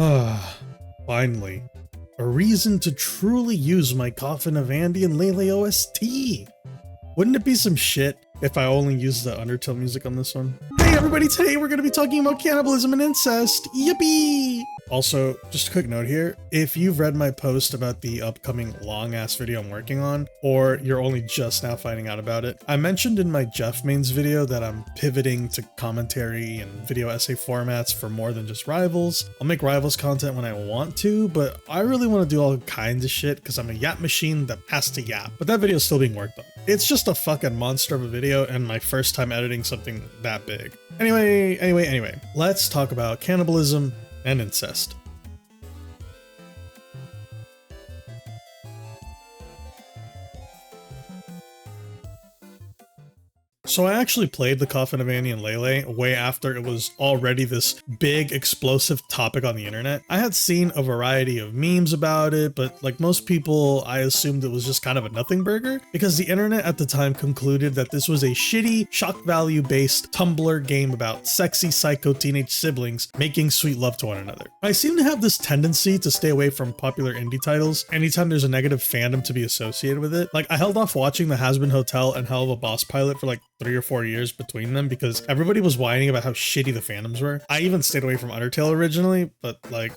Ah, finally. A reason to truly use my Coffin of Andy and Leyley OST. Wouldn't it be some shit if I only used the undertone music on this one? Hey everybody, today we're going to be talking about cannibalism and incest. Yippee! Also, just a quick note here, if you've read my post about the upcoming long-ass video I'm working on, or you're only just now finding out about it, I mentioned in my Jeff Mains video that I'm pivoting to commentary and video essay formats for more than just Rivals. I'll make Rivals content when I want to, but I really want to do all kinds of shit because I'm a yap machine that has to yap. But that video is still being worked on. It's just a fucking monster of a video and my first time editing something that big. Anyway, let's talk about cannibalism and incest. So I actually played the Coffin of Andy and Leyley way after it was already this big explosive topic on the internet. I had seen a variety of memes about it, but like most people, I assumed it was just kind of a nothing burger because the internet at the time concluded that this was a shitty, shock value based Tumblr game about sexy psycho teenage siblings making sweet love to one another. I seem to have this tendency to stay away from popular indie titles anytime there's a negative fandom to be associated with it. Like I held off watching The Has-Been Hotel and Hell of a Boss pilot for like 3 or 4 years between them because everybody was whining about how shitty the fandoms were. I even stayed away from Undertale originally, but like...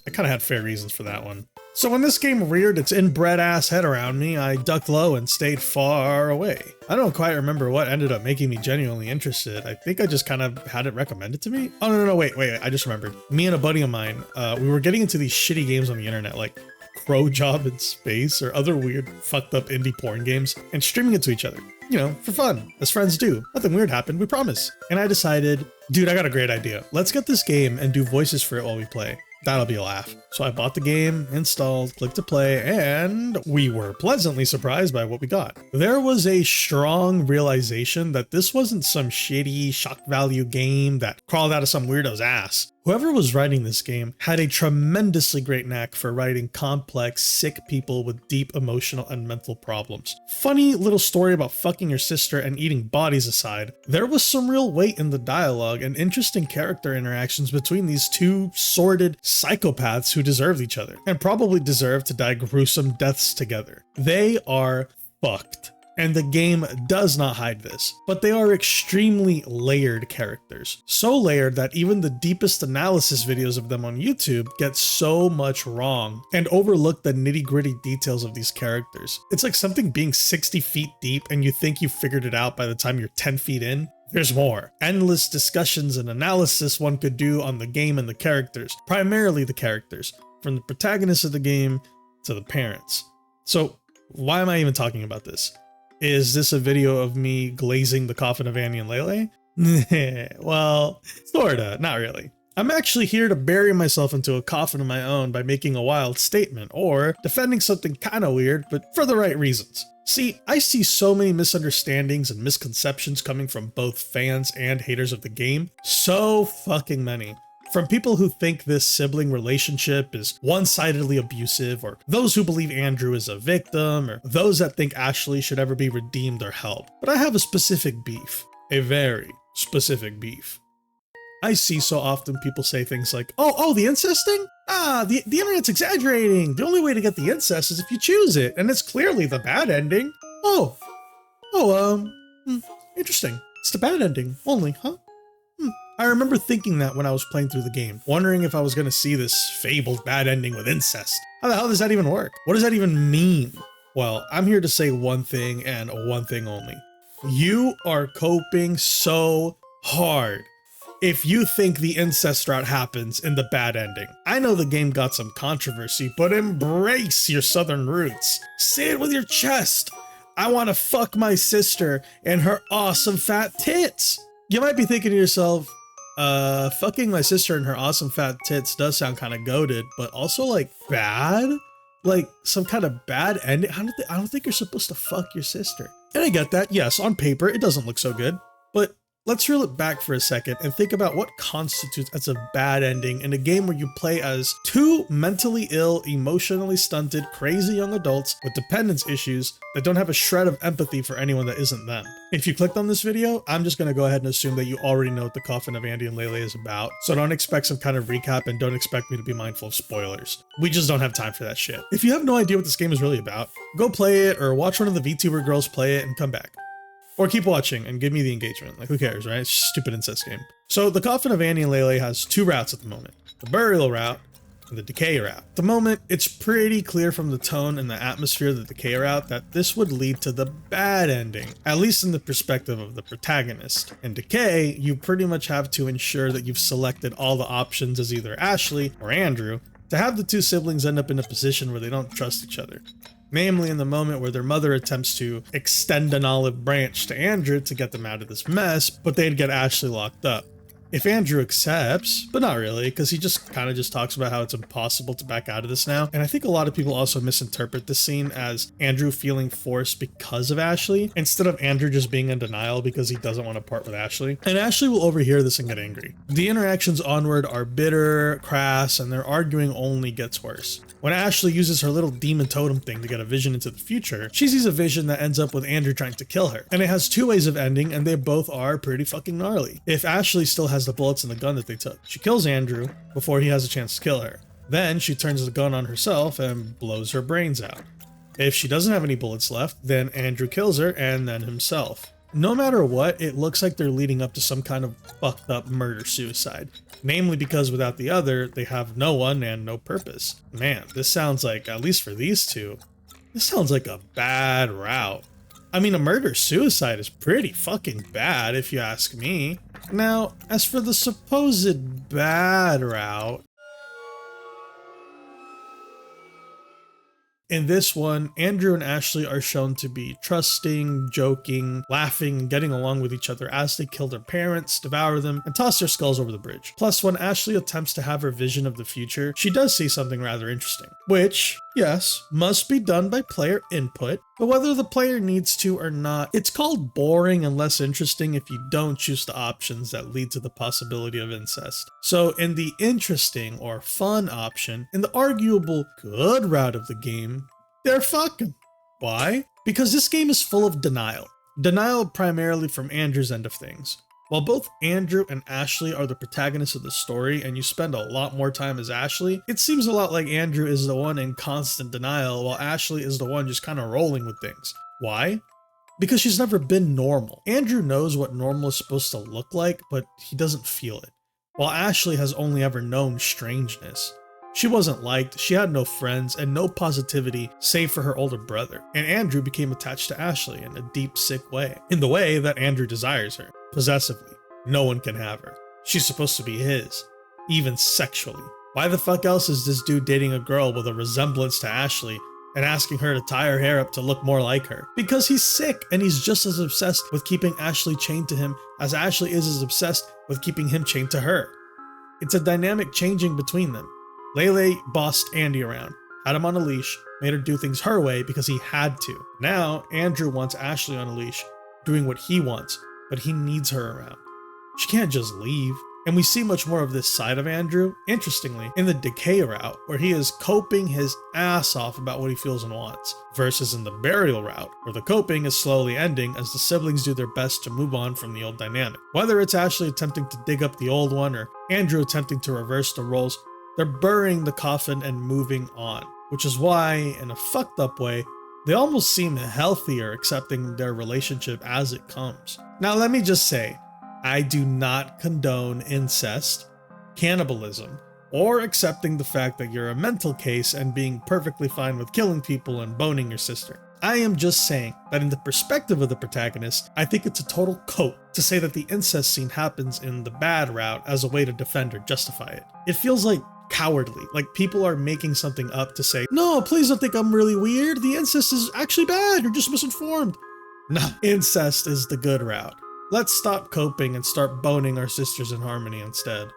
I kind of had fair reasons for that one. So when this game reared its inbred ass head around me, I ducked low and stayed far away. I don't quite remember what ended up making me genuinely interested. I think I just kind of had it recommended to me. Oh, no, wait, I just remembered. Me and a buddy of mine, we were getting into these shitty games on the internet like Crow Job in Space or other weird fucked up indie porn games and streaming it to each other. You know, for fun, as friends do. Nothing weird happened, we promise. And I decided, dude, I got a great idea. Let's get this game and do voices for it while we play. That'll be a laugh. So I bought the game, installed, clicked to play, and we were pleasantly surprised by what we got. There was a strong realization that this wasn't some shitty shock value game that crawled out of some weirdo's ass. Whoever was writing this game had a tremendously great knack for writing complex, sick people with deep emotional and mental problems. Funny little story about fucking your sister and eating bodies aside, there was some real weight in the dialogue and interesting character interactions between these two sordid psychopaths who deserved each other, and probably deserve to die gruesome deaths together. They are fucked. And the game does not hide this, but they are extremely layered characters. So layered that even the deepest analysis videos of them on YouTube get so much wrong and overlook the nitty-gritty details of these characters. It's like something being 60 feet deep and you think you figured it out by the time you're 10 feet in. There's more. Endless discussions and analysis one could do on the game and the characters, primarily the characters, from the protagonists of the game to the parents. So why am I even talking about this? Is this a video of me glazing the Coffin of Andy and Leyley? Well, sorta, not really. I'm actually here to bury myself into a coffin of my own by making a wild statement, or defending something kinda weird, but for the right reasons. See, I see so many misunderstandings and misconceptions coming from both fans and haters of the game. So fucking many. From people who think this sibling relationship is one-sidedly abusive, or those who believe Andrew is a victim, or those that think Ashley should ever be redeemed or helped. But I have a specific beef. A very specific beef. I see so often people say things like, oh, the incest thing? The internet's exaggerating. The only way to get the incest is if you choose it, and it's clearly the bad ending. Interesting. It's the bad ending only, huh? I remember thinking that when I was playing through the game, wondering if I was going to see this fabled bad ending with incest. How the hell does that even work? What does that even mean? Well, I'm here to say one thing and one thing only. You are coping so hard if you think the incest route happens in the bad ending. I know the game got some controversy, but embrace your southern roots. Say it with your chest. I want to fuck my sister and her awesome fat tits. You might be thinking to yourself, fucking my sister and her awesome fat tits does sound kind of goated, but also like bad? Like some kind of bad ending? I don't think you're supposed to fuck your sister. And I get that, yes, on paper it doesn't look so good, but Let's reel it back for a second and think about what constitutes as a bad ending in a game where you play as two mentally ill, emotionally stunted, crazy young adults with dependence issues that don't have a shred of empathy for anyone that isn't them. If you clicked on this video, I'm just gonna go ahead and assume that you already know what the Coffin of Andy and Leyley is about, so don't expect some kind of recap and don't expect me to be mindful of spoilers. We just don't have time for that shit. If you have no idea what this game is really about, go play it or watch one of the VTuber girls play it and come back. Or keep watching and give me the engagement. Like, who cares, right? It's just a stupid incest game. So the Coffin of Andy and Leyley has two routes at the moment. The burial route and the decay route. At the moment, it's pretty clear from the tone and the atmosphere of the decay route that this would lead to the bad ending, at least in the perspective of the protagonist. In decay, you pretty much have to ensure that you've selected all the options as either Ashley or Andrew to have the two siblings end up in a position where they don't trust each other. Namely, in the moment where their mother attempts to extend an olive branch to Andrew to get them out of this mess, but they'd get Ashley locked up. If Andrew accepts, but not really, because he just kind of talks about how it's impossible to back out of this now. And I think a lot of people also misinterpret this scene as Andrew feeling forced because of Ashley, instead of Andrew just being in denial because he doesn't want to part with Ashley. And Ashley will overhear this and get angry. The interactions onward are bitter, crass, and their arguing only gets worse. When Ashley uses her little demon totem thing to get a vision into the future, she sees a vision that ends up with Andrew trying to kill her. And it has two ways of ending, and they both are pretty fucking gnarly. If Ashley still has the bullets in the gun that they took, she kills Andrew before he has a chance to kill her. Then she turns the gun on herself and blows her brains out. If she doesn't have any bullets left, then Andrew kills her and then himself. No matter what, it looks like they're leading up to some kind of fucked up murder-suicide. Namely because without the other, they have no one and no purpose. Man, this sounds like, at least for these two, this sounds like a bad route. I mean, a murder-suicide is pretty fucking bad if you ask me. Now, as for the supposed bad route, in this one, Andrew and Ashley are shown to be trusting, joking, laughing, and getting along with each other as they kill their parents, devour them, and toss their skulls over the bridge. Plus, when Ashley attempts to have her vision of the future, she does see something rather interesting. Which, yes, must be done by player input, but whether the player needs to or not, it's called boring and less interesting if you don't choose the options that lead to the possibility of incest. So in the interesting or fun option, in the arguable good route of the game, they're fucking. Why? Because this game is full of denial. Denial primarily from Andrew's end of things. While both Andrew and Ashley are the protagonists of the story and you spend a lot more time as Ashley, it seems a lot like Andrew is the one in constant denial while Ashley is the one just kind of rolling with things. Why? Because she's never been normal. Andrew knows what normal is supposed to look like, but he doesn't feel it. While Ashley has only ever known strangeness. She wasn't liked, she had no friends, and no positivity save for her older brother. And Andrew became attached to Ashley in a deep, sick way. In the way that Andrew desires her. Possessively. No one can have her. She's supposed to be his. Even sexually. Why the fuck else is this dude dating a girl with a resemblance to Ashley and asking her to tie her hair up to look more like her? Because he's sick and he's just as obsessed with keeping Ashley chained to him as Ashley is as obsessed with keeping him chained to her. It's a dynamic changing between them. Leyley bossed Andy around, had him on a leash, made her do things her way because he had to. Now, Andrew wants Ashley on a leash, doing what he wants, but he needs her around. She can't just leave. And we see much more of this side of Andrew, interestingly, in the decay route, where he is coping his ass off about what he feels and wants, versus in the burial route, where the coping is slowly ending as the siblings do their best to move on from the old dynamic. Whether it's Ashley attempting to dig up the old one or Andrew attempting to reverse the roles, they're burying the coffin and moving on, which is why, in a fucked up way, they almost seem healthier accepting their relationship as it comes. Now let me just say, I do not condone incest, cannibalism, or accepting the fact that you're a mental case and being perfectly fine with killing people and boning your sister. I am just saying that in the perspective of the protagonist, I think it's a total cope to say that the incest scene happens in the bad route as a way to defend or justify it. It feels like cowardly, like people are making something up to say, no, please don't think I'm really weird, the incest is actually bad, you're just misinformed. No, incest is the good route. Let's stop coping and start boning our sisters in harmony instead.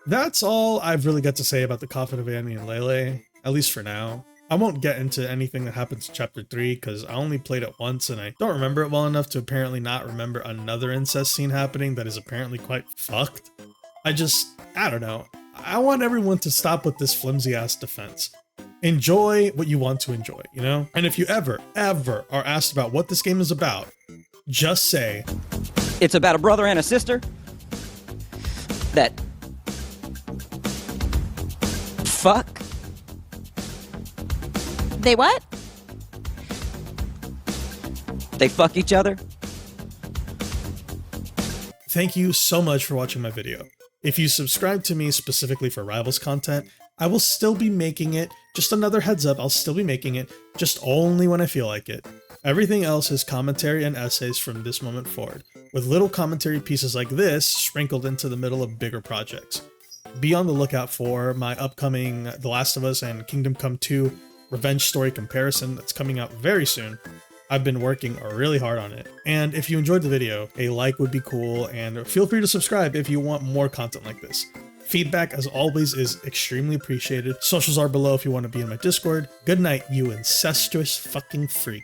That's all I've really got to say about the Coffin of Andy and Leyley, at least for now. I won't get into anything that happens in chapter 3 because I only played it once and I don't remember it well enough to apparently not remember another incest scene happening that is apparently quite fucked. I don't know. I want everyone to stop with this flimsy ass defense. Enjoy what you want to enjoy, you know? And if you ever are asked about what this game is about, just say, it's about a brother and a sister that fuck. They what? They fuck each other. Thank you so much for watching my video. If you subscribe to me specifically for Rivals content, I will still be making it. Just another heads up, I'll still be making it, just only when I feel like it. Everything else is commentary and essays from this moment forward, with little commentary pieces like this sprinkled into the middle of bigger projects. Be on the lookout for my upcoming The Last of Us and Kingdom Come 2 revenge story comparison that's coming out very soon. I've been working really hard on it. And if you enjoyed the video, a like would be cool, and feel free to subscribe if you want more content like this. Feedback, as always, is extremely appreciated. Socials are below if you want to be in my Discord. Good night, you incestuous fucking freak.